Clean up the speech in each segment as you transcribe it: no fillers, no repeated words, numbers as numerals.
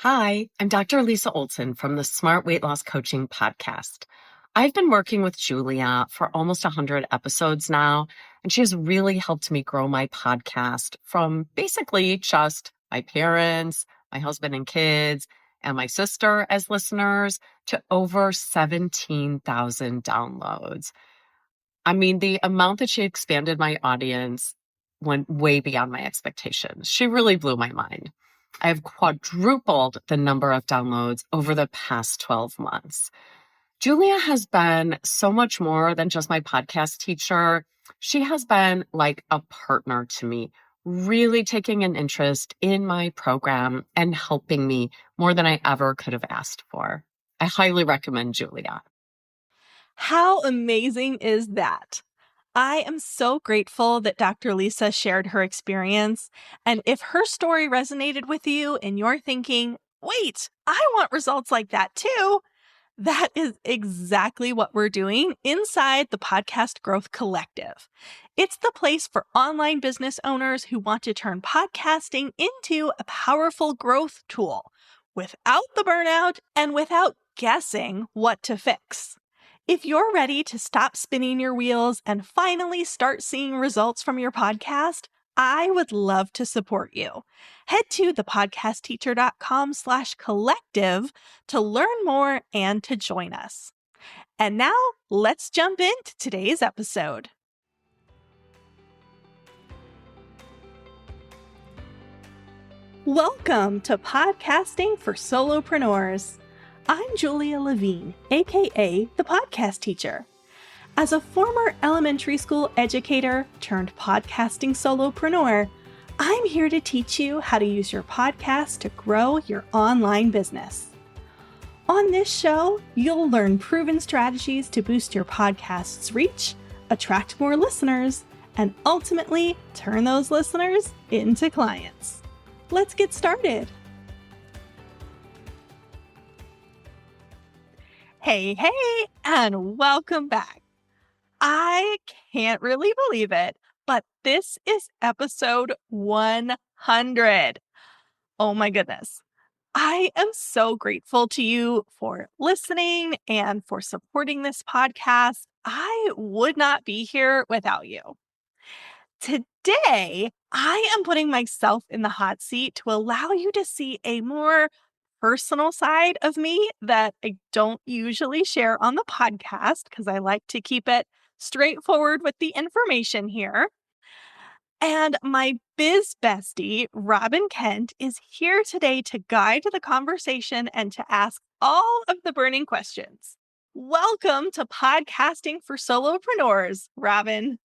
Hi, I'm Dr. Lisa Olson from the Smart Weight Loss Coaching Podcast. I've been working with Julia for almost 100 episodes now, and she has really helped me grow my podcast from basically just my parents, my husband and kids, and my sister as listeners to over 17,000 downloads. I mean, the amount that she expanded my audience went way beyond my expectations. She really blew my mind. I have quadrupled the number of downloads over the past 12 months. Julia has been so much more than just my podcast teacher. She has been like a partner to me, really taking an interest in my program and helping me more than I ever could have asked for. I highly recommend Julia. How amazing is that? I am so grateful that Dr. Lisa shared her experience. And if her story resonated with you and you're thinking, wait, I want results like that too, that is exactly what we're doing inside the Podcast Growth Collective. It's the place for online business owners who want to turn podcasting into a powerful growth tool without the burnout and without guessing what to fix. If you're ready to stop spinning your wheels and finally start seeing results from your podcast, I would love to support you. Head to thepodcastteacher.com/collective to learn more and to join us. And now let's jump into today's episode. Welcome to Podcasting for Solopreneurs. I'm Julia Levine, aka the Podcast Teacher. As a former elementary school educator turned podcasting solopreneur, I'm here to teach you how to use your podcast to grow your online business. On this show, you'll learn proven strategies to boost your podcast's reach, attract more listeners, and ultimately turn those listeners into clients. Let's get started. Hey, and welcome back. I can't really believe it, but this is episode 100. Oh my goodness. I am so grateful to you for listening and for supporting this podcast. I would not be here without you. Today, I am putting myself in the hot seat to allow you to see a more personal side of me that I don't usually share on the podcast because I like to keep it straightforward with the information here. And my biz bestie, Robbin Kent, is here today to guide the conversation and to ask all of the burning questions. Welcome to Podcasting for Solopreneurs, Robbin.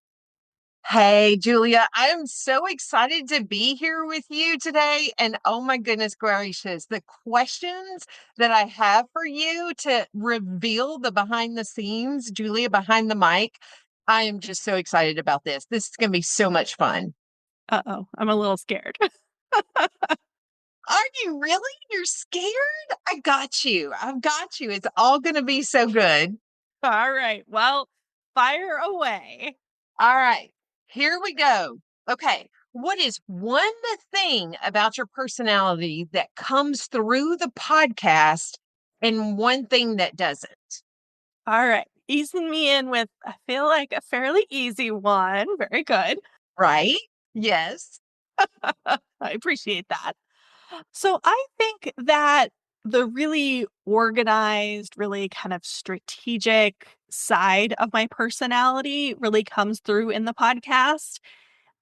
Hey, Julia, I'm so excited to be here with you today. And oh my goodness gracious, the questions that I have for you to reveal the behind the scenes, Julia, behind the mic. I am just so excited about this. This is going to be so much fun. Uh-oh, I'm a little scared. Are you really? You're scared? I got you. I've got you. It's all going to be so good. All right. Well, fire away. All right. Here we go. Okay. What is one thing about your personality that comes through the podcast and one thing that doesn't? All right. Easing me in with, I feel like, a fairly easy one. Very good. Right? Yes. I appreciate that. So I think that the really organized, really kind of strategic side of my personality really comes through in the podcast.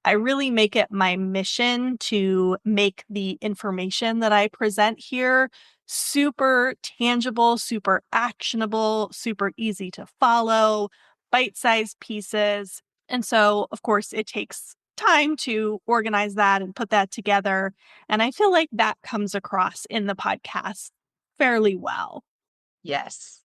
I really make it my mission to make the information that I present here super tangible, super actionable, super easy to follow, bite-sized pieces. And so, of course, it takes time to organize that and put that together. And I feel like that comes across in the podcast fairly well. Yes.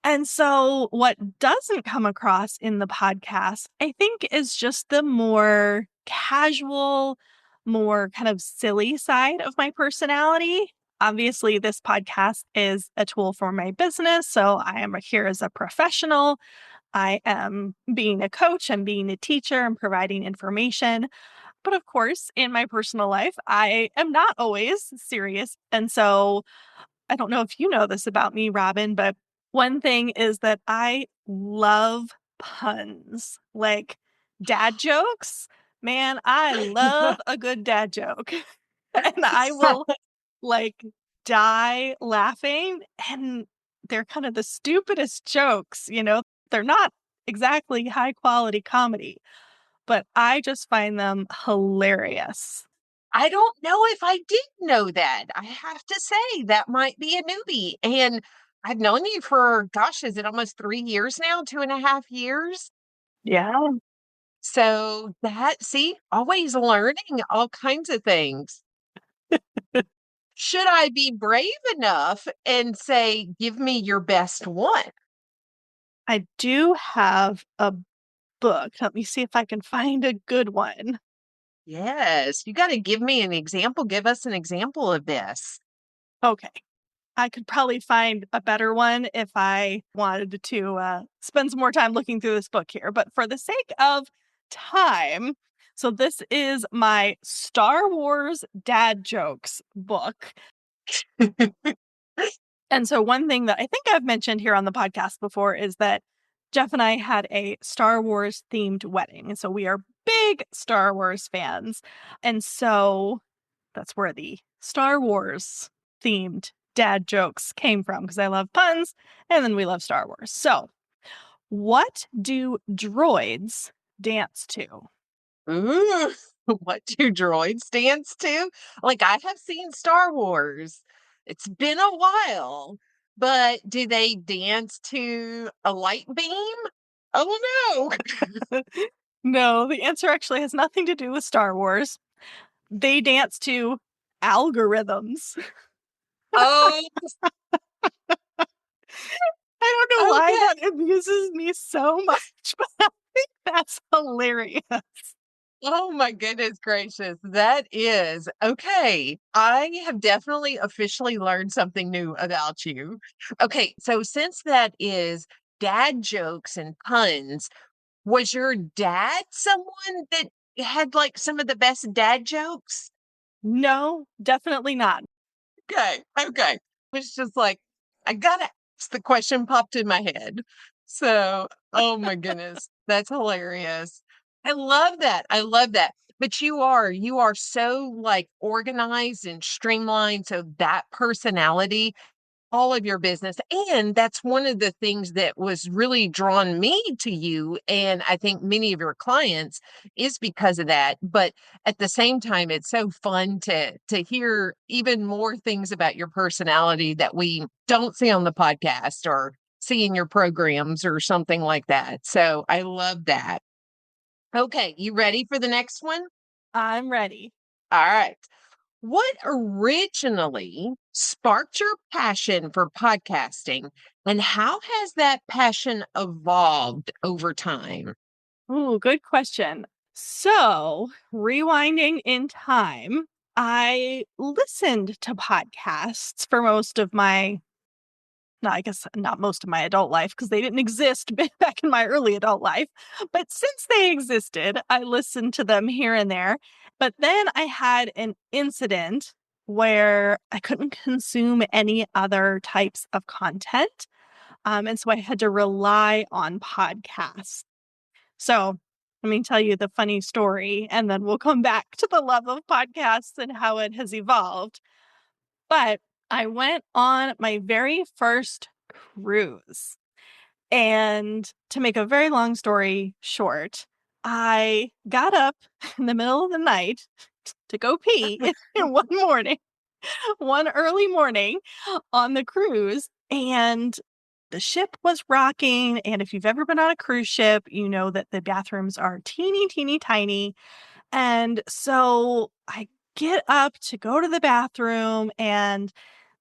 And so, what doesn't come across in the podcast, I think, is just the more casual, more kind of silly side of my personality. Obviously, this podcast is a tool for my business. So, I am here as a professional. I am being a coach, I'm being a teacher, I'm providing information. But of course, in my personal life, I am not always serious. And so I don't know if you know this about me, Robbin, but one thing is that I love puns, like dad jokes. Man, I love a good dad joke. And I will like die laughing. And they're kind of the stupidest jokes, They're not exactly high quality comedy, but I just find them hilarious. I don't know if I did know that. I have to say that might be a newbie. And I've known you for, gosh, is it almost 3 years now? 2.5 years? Yeah. So see, always learning all kinds of things. Should I be brave enough and say, give me your best one? I do have a book. Let me see if I can find a good one. Yes, you got to give me an example. Give us an example of this. Okay. I could probably find a better one if I wanted to spend some more time looking through this book here. But for the sake of time, so this is my Star Wars dad jokes book. And so one thing that I think I've mentioned here on the podcast before is that Jeff and I had a Star Wars themed wedding. And so we are big Star Wars fans. And so that's where the Star Wars themed dad jokes came from, because I love puns and then we love Star Wars. So, what do droids dance to? Ooh, what do droids dance to? Like, I have seen Star Wars. It's been a while, but do they dance to a light beam? Oh no. No, the answer actually has nothing to do with Star Wars. They dance to algorithms. Oh, I don't know why okay. that amuses me so much, but I think that's hilarious. Oh my goodness gracious. That is okay. I have definitely officially learned something new about you. Okay, so since that is dad jokes and puns, was your dad someone that had, like, some of the best dad jokes? No, definitely not. Okay, okay. It's just like, I gotta ask, the question popped in my head. So, oh my goodness, that's hilarious. I love that, I love that. But you are so, like, organized and streamlined, so that personality all of your business. And that's one of the things that was really drawn me to you. And I think many of your clients is because of that. But at the same time, it's so fun to hear even more things about your personality that we don't see on the podcast or see in your programs or something like that. So I love that. Okay, you ready for the next one? I'm ready. All right. What originally sparked your passion for podcasting, and how has that passion evolved over time? Ooh, good question. So, rewinding in time, I listened to podcasts for most of my, no, I guess not most of my adult life because they didn't exist back in my early adult life. But since they existed, I listened to them here and there. But then I had an incident where I couldn't consume any other types of content. And so I had to rely on podcasts. So let me tell you the funny story, and then we'll come back to the love of podcasts and how it has evolved. But I went on my very first cruise. And to make a very long story short, I got up in the middle of the night to go pee one morning, one early morning on the cruise. And the ship was rocking. And if you've ever been on a cruise ship, you know that the bathrooms are teeny, teeny, tiny. And so I get up to go to the bathroom, and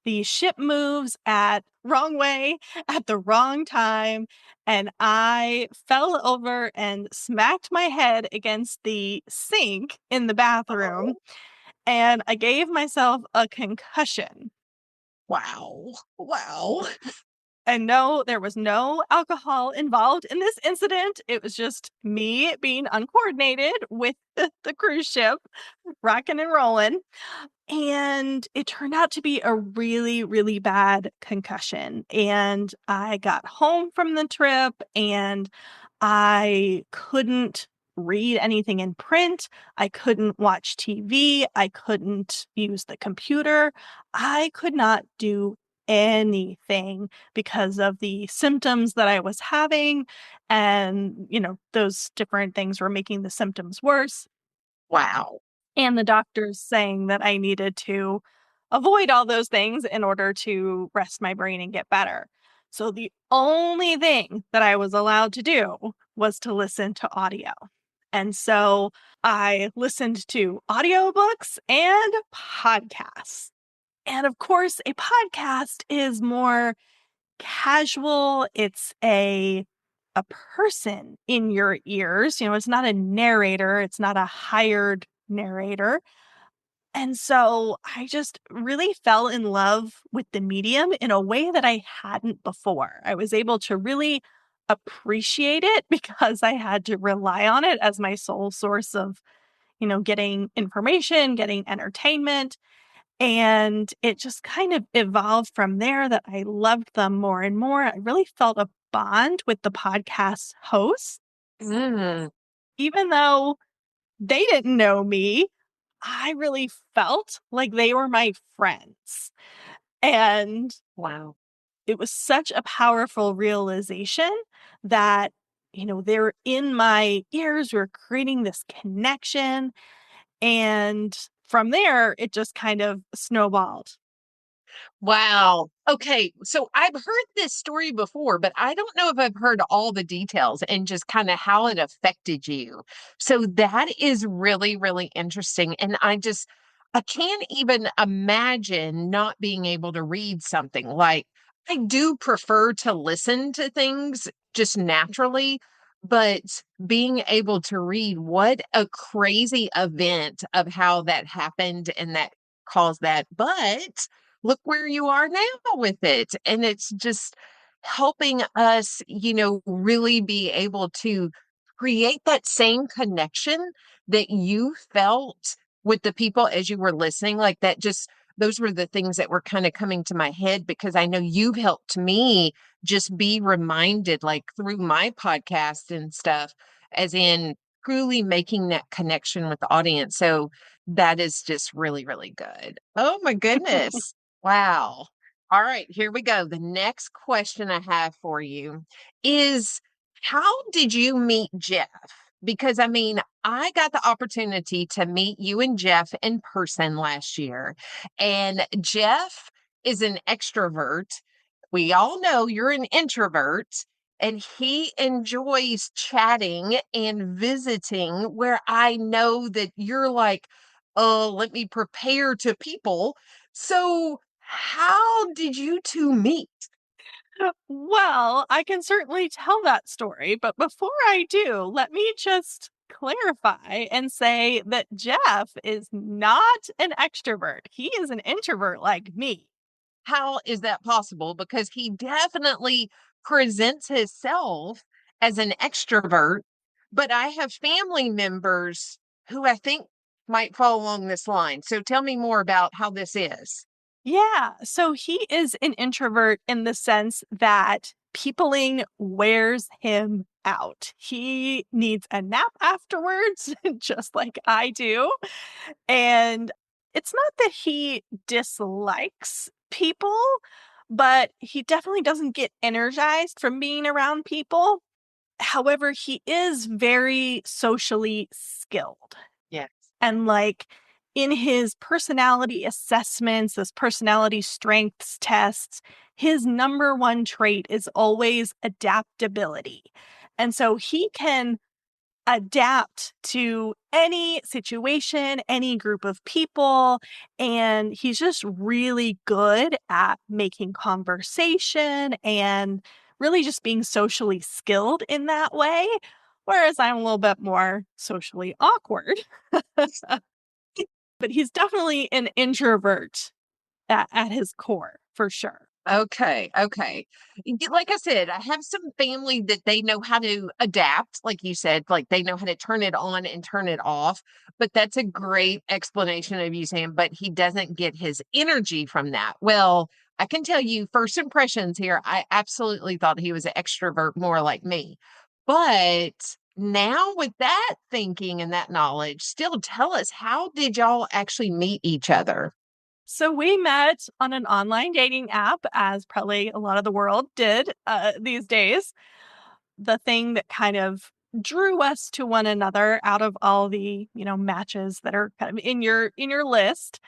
the ship moves at wrong way at the wrong time. And I fell over and smacked my head against the sink in the bathroom. Oh, And I gave myself a concussion. wow. Wow. And no, there was no alcohol involved in this incident. It was just me being uncoordinated with the cruise ship, rocking and rolling. And it turned out to be a really, really bad concussion. And I got home from the trip and I couldn't read anything in print. I couldn't watch TV. I couldn't use the computer. I could not do anything because of the symptoms that I was having. And, those different things were making the symptoms worse. Wow. And the doctors saying that I needed to avoid all those things in order to rest my brain and get better. So the only thing that I was allowed to do was to listen to audio. And so I listened to audiobooks and podcasts. And of course, a podcast is more casual. It's a person in your ears. It's not a narrator. It's not a hired narrator. And so I just really fell in love with the medium in a way that I hadn't before. I was able to really appreciate it because I had to rely on it as my sole source of, getting information, getting entertainment. And it just kind of evolved from there that I loved them more and more. I really felt a bond with the podcast hosts, Mm, even though they didn't know me. I really felt like they were my friends. And wow. it was such a powerful realization that, they're in my ears. We're creating this connection. And from there, it just kind of snowballed. Wow. Okay. So I've heard this story before, but I don't know if I've heard all the details and just kind of how it affected you. So that is really, really interesting. And I can't even imagine not being able to read something. Like, I do prefer to listen to things just naturally, but being able to read, what a crazy event of how that happened and that caused that. But look where you are now with it. And it's just helping us, really be able to create that same connection that you felt with the people as you were listening. Like that, just those were the things that were kind of coming to my head because I know you've helped me just be reminded, like through my podcast and stuff, as in truly making that connection with the audience. So that is just really, really good. Oh my goodness. Wow. All right, here we go. The next question I have for you is, how did you meet Jeff? Because I got the opportunity to meet you and Jeff in person last year. And Jeff is an extrovert. We all know you're an introvert. And he enjoys chatting and visiting, where I know that you're like, oh, let me prepare to people. So, how did you two meet? Well, I can certainly tell that story, but before I do, let me just clarify and say that Jeff is not an extrovert. He is an introvert like me. How is that possible? Because he definitely presents himself as an extrovert, but I have family members who I think might fall along this line. So tell me more about how this is. Yeah, so he is an introvert in the sense that peopling wears him out. He needs a nap afterwards, just like I do. And it's not that he dislikes people, but he definitely doesn't get energized from being around people. However, he is very socially skilled. Yes. And in his personality assessments, those personality strengths tests, his number one trait is always adaptability. And so he can adapt to any situation, any group of people. And he's just really good at making conversation and really just being socially skilled in that way. Whereas I'm a little bit more socially awkward. But he's definitely an introvert at his core, for sure. Okay, okay. Like I said, I have some family that they know how to adapt, like you said, like they know how to turn it on and turn it off. But that's a great explanation of you saying, but he doesn't get his energy from that. Well, I can tell you first impressions here, I absolutely thought he was an extrovert more like me. But now with that thinking and that knowledge, still tell us, how did y'all actually meet each other? So we met on an online dating app, as probably a lot of the world did these days. The thing that kind of drew us to one another out of all the matches that are kind of in your list,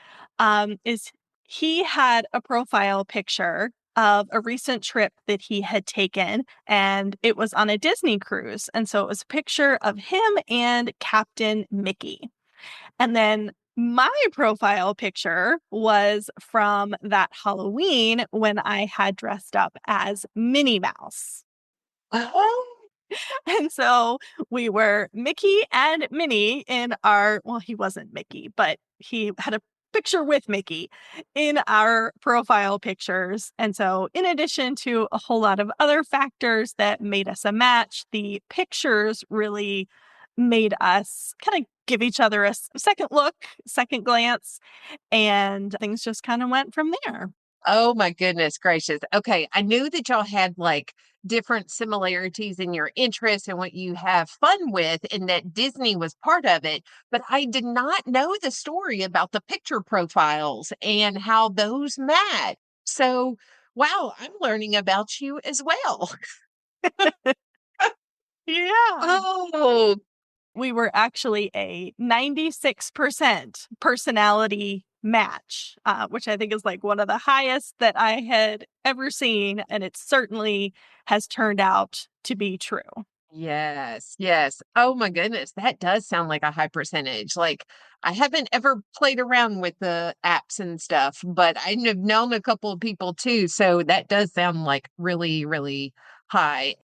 is he had a profile picture of a recent trip that he had taken, and it was on a Disney cruise, and so it was a picture of him and Captain Mickey. And then my profile picture was from that Halloween when I had dressed up as Minnie Mouse. Oh, And so we were Mickey and Minnie in our, well, he wasn't Mickey, but he had a picture with Mickey in our profile pictures. And so, in addition to a whole lot of other factors that made us a match, the pictures really made us kind of give each other a second look, second glance, and things just kind of went from there. oh my goodness gracious. Okay, I knew that y'all had like different similarities in your interests and what you have fun with, and that Disney was part of it. But I did not know the story about the picture profiles and how those match. So, wow, I'm learning about you as well. Yeah. Oh, We were actually a 96% personality match, which I think is like one of the highest that I had ever seen. And it certainly has turned out to be true. yes, yes. Oh my goodness, that does sound like a high percentage. Like, I haven't ever played around with the apps and stuff, but I have known a couple of people too. So that does sound like really, really high.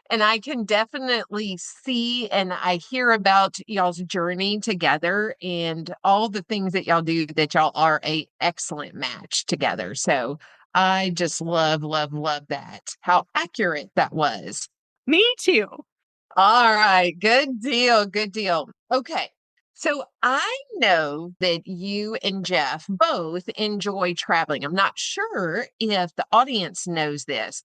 And I can definitely see and I hear about y'all's journey together and all the things that y'all do, that y'all are a excellent match together. So I just love, love, love that. How accurate that was. Me too. All right, good deal, good deal. Okay. So I know that you and Jeff both enjoy traveling. I'm not sure if the audience knows this,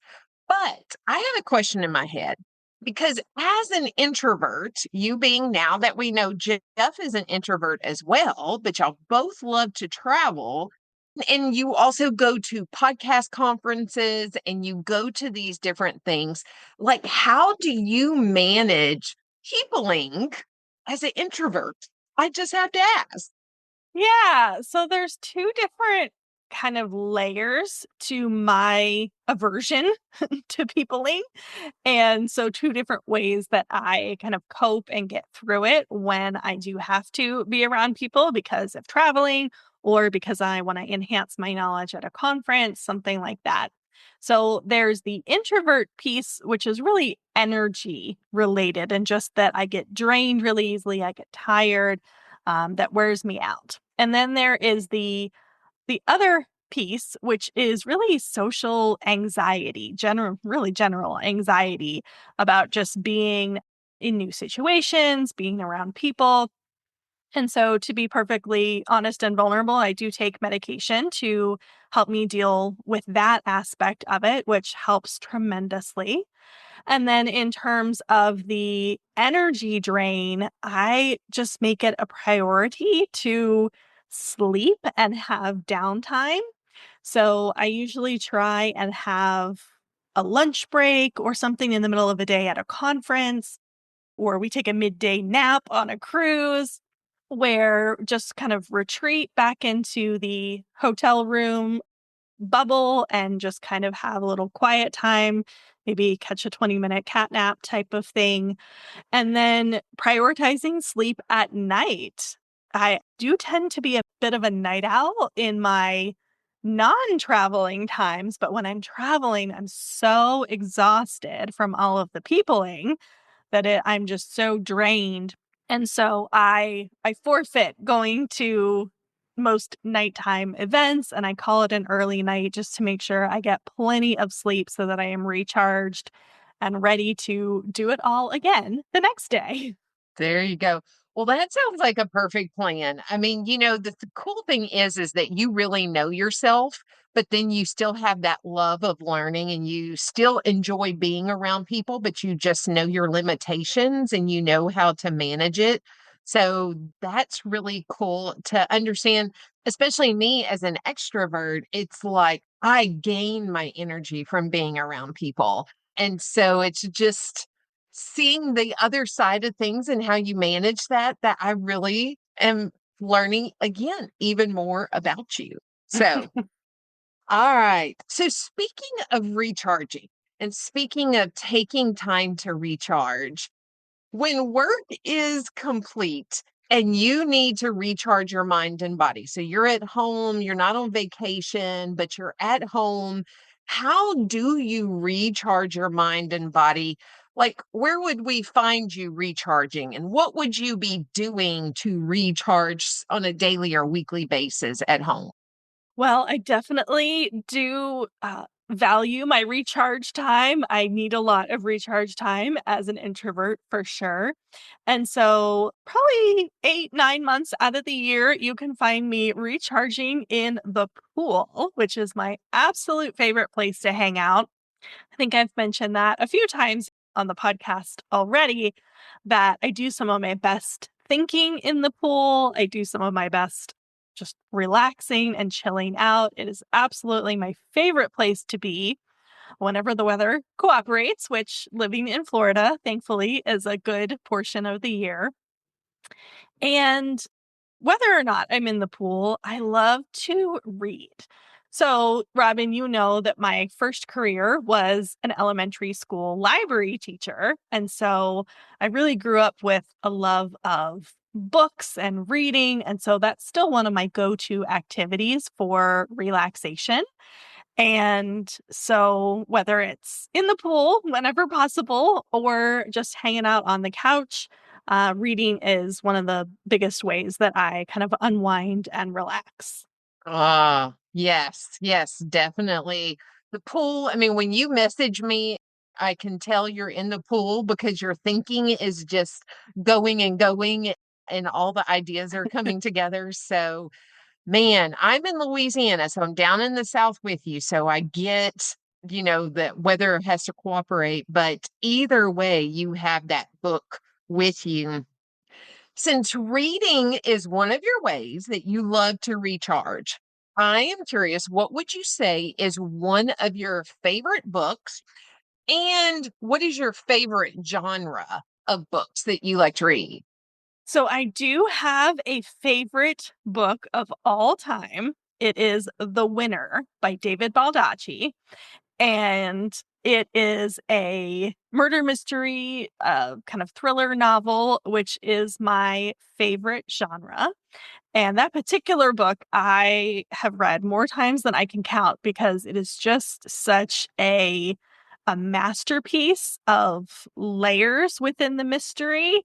but I have a question in my head because as an introvert, you being, now that we know Jeff is an introvert as well, but y'all both love to travel. And you also go to podcast conferences and you go to these different things. Like, how do you manage peopling as an introvert? I just have to ask. Yeah. So there's two different kind of layers to my aversion to peopling. And so, two different ways that I kind of cope and get through it when I do have to be around people because of traveling or because I want to enhance my knowledge at a conference, something like that. So, there's the introvert piece, which is really energy related and just that I get drained really easily. I get tired, that wears me out. And then there is the other piece, which is really social anxiety, really general anxiety about just being in new situations, being around people. And so, to be perfectly honest and vulnerable, I do take medication to help me deal with that aspect of it, which helps tremendously. And then, in terms of the energy drain, I just make it a priority to sleep and have downtime. So I usually try and have a lunch break or something in the middle of the day at a conference, or we take a midday nap on a cruise where just kind of retreat back into the hotel room bubble and just kind of have a little quiet time, maybe catch a 20-minute cat nap type of thing. And then prioritizing sleep at night. I do tend to be a bit of a night owl in my non-traveling times, but when I'm traveling, I'm so exhausted from all of the peopling that I'm just so drained. And so I forfeit going to most nighttime events, and I call it an early night just to make sure I get plenty of sleep so that I am recharged and ready to do it all again the next day. There you go. Well, that sounds like a perfect plan. I mean, the cool thing is that you really know yourself, but then you still have that love of learning and you still enjoy being around people, but you just know your limitations and you know how to manage it. So that's really cool to understand, especially me as an extrovert. It's like I gain my energy from being around people. And so it's just seeing the other side of things and how you manage that I really am learning again even more about you. So, all right. So speaking of recharging and speaking of taking time to recharge, when work is complete and you need to recharge your mind and body, so you're at home, you're not on vacation, but you're at home, how do you recharge your mind and body? Like, where would we find you recharging? And what would you be doing to recharge on a daily or weekly basis at home? Well, I definitely do value my recharge time. I need a lot of recharge time as an introvert for sure. And so, probably 8, 9 months out of the year, you can find me recharging in the pool, which is my absolute favorite place to hang out. I think I've mentioned that a few times on the podcast already that I do some of my best thinking in the pool. I do some of my best just relaxing and chilling out. It is absolutely my favorite place to be whenever the weather cooperates, which living in Florida, thankfully, is a good portion of the year. And whether or not I'm in the pool, I love to read. So, Robin, you know that my first career was an elementary school library teacher. And so I really grew up with a love of books and reading. And so that's still one of my go to activities for relaxation. And so, whether it's in the pool whenever possible or just hanging out on the couch, reading is one of the biggest ways that I kind of unwind and relax. Ah, yes, yes, definitely. The pool, I mean, when you message me, I can tell you're in the pool because your thinking is just going and going and all the ideas are coming together. So, man, I'm in Louisiana, so I'm down in the South with you. So I get, that weather has to cooperate, but either way, you have that book with you. Since reading is one of your ways that you love to recharge, I am curious, what would you say is one of your favorite books? And what is your favorite genre of books that you like to read? So, I do have a favorite book of all time. It is The Winner by David Baldacci. And it is a murder mystery, kind of thriller novel, which is my favorite genre. And that particular book I have read more times than I can count because it is just such a masterpiece of layers within the mystery.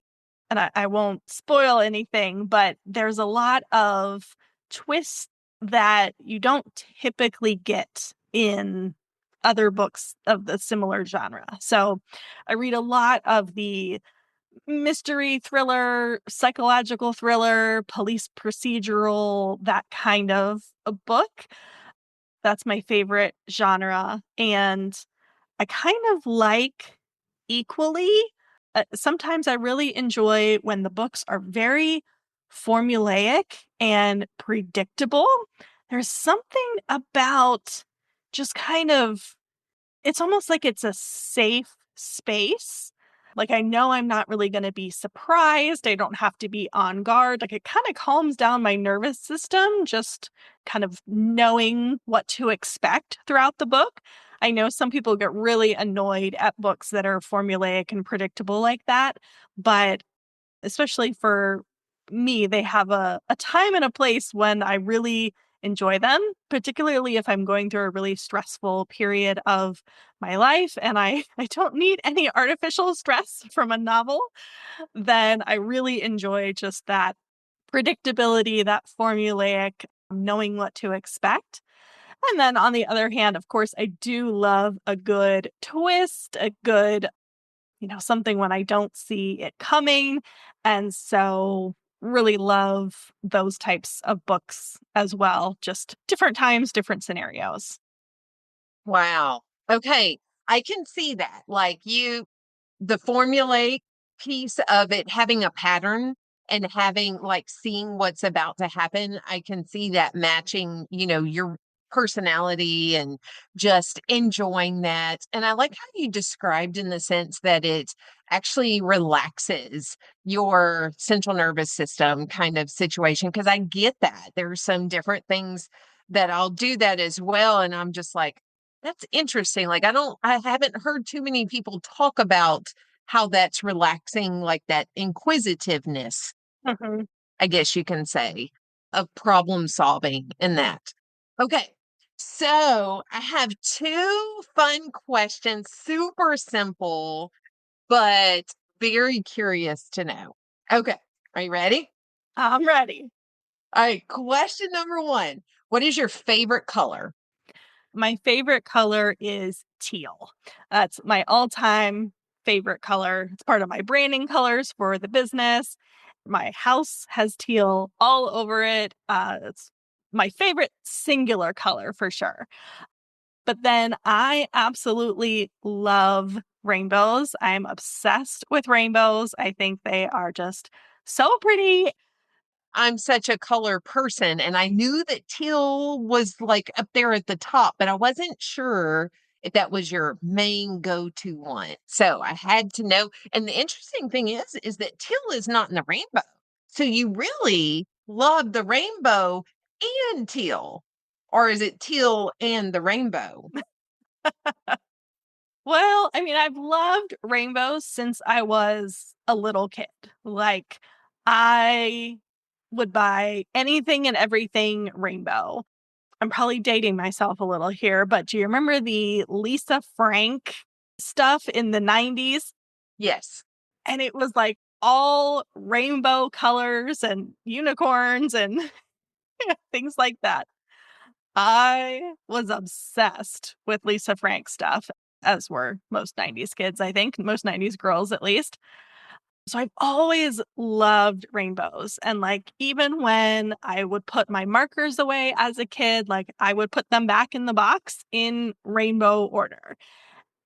And I won't spoil anything, but there's a lot of twists that you don't typically get in other books of the similar genre. So I read a lot of the mystery thriller, psychological thriller, police procedural, that kind of a book. That's my favorite genre. And I kind of like equally. Sometimes I really enjoy when the books are very formulaic and predictable. There's something about just kind of it's almost like it's a safe space. Like, I know I'm not really gonna be surprised, I don't have to be on guard, like, it kinda calms down my nervous system just kind of knowing what to expect throughout the book. I know some people get really annoyed at books that are formulaic and predictable like that, but especially for me, they have a time and a place when I really enjoy them, particularly if I'm going through a really stressful period of my life and I don't need any artificial stress from a novel, then I really enjoy just that predictability, that formulaic, knowing what to expect. And then on the other hand, of course, I do love a good twist, a good, something when I don't see it coming. And so really love those types of books as well. Just different times, different scenarios. Wow. Okay. I can see that. Like the formulaic piece of it having a pattern and having like seeing what's about to happen. I can see that matching, your personality and just enjoying that. And I like how you described in the sense that it actually relaxes your central nervous system kind of situation. Cause I get that. There's some different things that I'll do that as well. And I'm just like, that's interesting. Like, I haven't heard too many people talk about how that's relaxing, like that inquisitiveness, Mhm. I guess you can say, of problem solving in that. Okay. So I have two fun questions, super simple, but very curious to know. Okay. Are you ready? I'm ready. All right. Question number one. What is your favorite color? My favorite color is teal. That's my all-time favorite color. It's part of my branding colors for the business. My house has teal all over it. It's my favorite singular color for sure. But then I absolutely love rainbows. I'm obsessed with rainbows. I think they are just so pretty. I'm such a color person, and I knew that teal was like up there at the top, but I wasn't sure if that was your main go-to one. So I had to know. And the interesting thing is that teal is not in the rainbow. So you really love the rainbow and teal, or is it teal and the rainbow? Well, I mean, I've loved rainbows since I was a little kid. Like, I would buy anything and everything rainbow. I'm probably dating myself a little here, but do you remember the Lisa Frank stuff in the 90s? Yes. And it was like all rainbow colors and unicorns and things like that. I was obsessed with Lisa Frank stuff, as were most 90s kids, I think, most 90s girls at least. So I've always loved rainbows. And like, even when I would put my markers away as a kid, like, I would put them back in the box in rainbow order.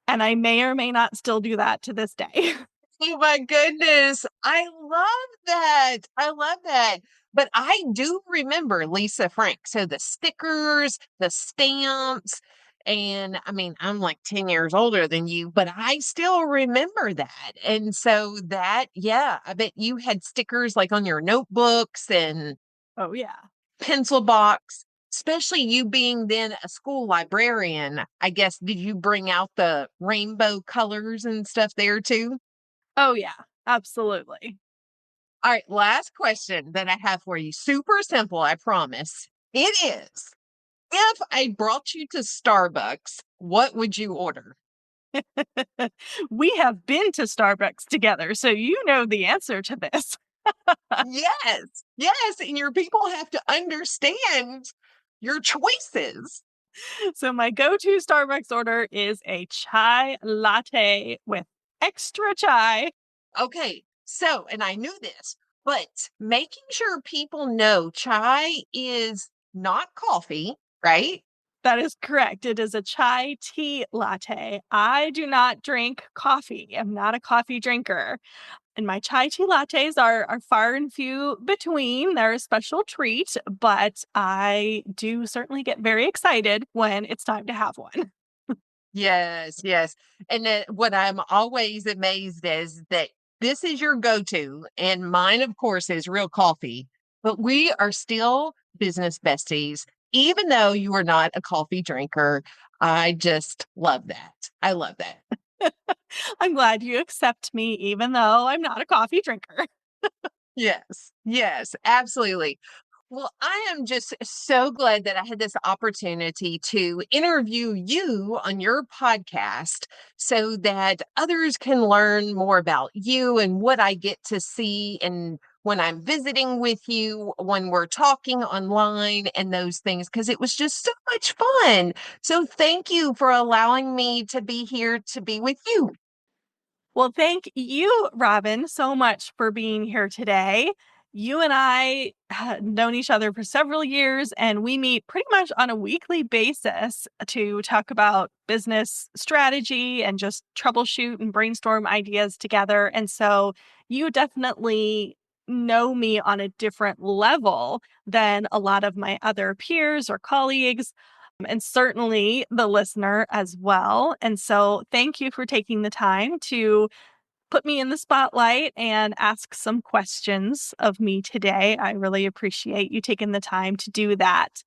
And I may or may not still do that to this day. Oh my goodness. I love that. I love that. But I do remember Lisa Frank. So the stickers, the stamps, and I mean, I'm like 10 years older than you, but I still remember that. And so that, yeah, I bet you had stickers like on your notebooks and Oh, yeah. pencil box, especially you being then a school librarian. I guess, did you bring out the rainbow colors and stuff there too? Oh, yeah. Absolutely. All right, last question that I have for you. Super simple, I promise. It is. If I brought you to Starbucks, what would you order? We have been to Starbucks together, so you know the answer to this. Yes, yes, and your people have to understand your choices. So my go-to Starbucks order is a chai latte with extra chai. Okay, so, and I knew this, but making sure people know chai is not coffee, right? That is correct. It is a chai tea latte. I do not drink coffee. I'm not a coffee drinker. And my chai tea lattes are far and few between. They're a special treat, but I do certainly get very excited when it's time to have one. Yes, yes. And what I'm always amazed is that this is your go-to, and mine, of course, is real coffee. But we are still business besties, even though you are not a coffee drinker. I just love that. I love that. I'm glad you accept me, even though I'm not a coffee drinker. Yes, yes, absolutely. Well, I am just so glad that I had this opportunity to interview you on your podcast so that others can learn more about you and what I get to see and when I'm visiting with you, when we're talking online and those things, because it was just so much fun. So thank you for allowing me to be here to be with you. Well, thank you, Robbin, so much for being here today. You and I have known each other for several years, and we meet pretty much on a weekly basis to talk about business strategy and just troubleshoot and brainstorm ideas together. And so you definitely know me on a different level than a lot of my other peers or colleagues, and certainly the listener as well. And so thank you for taking the time to put me in the spotlight and ask some questions of me today. I really appreciate you taking the time to do that.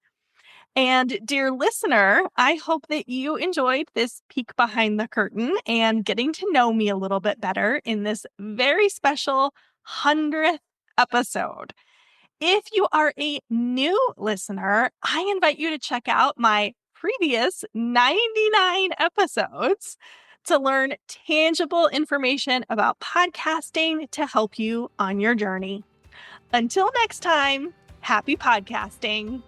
And dear listener, I hope that you enjoyed this peek behind the curtain and getting to know me a little bit better in this very special 100th episode. If you are a new listener, I invite you to check out my previous 99 episodes to learn tangible information about podcasting to help you on your journey. Until next time, happy podcasting.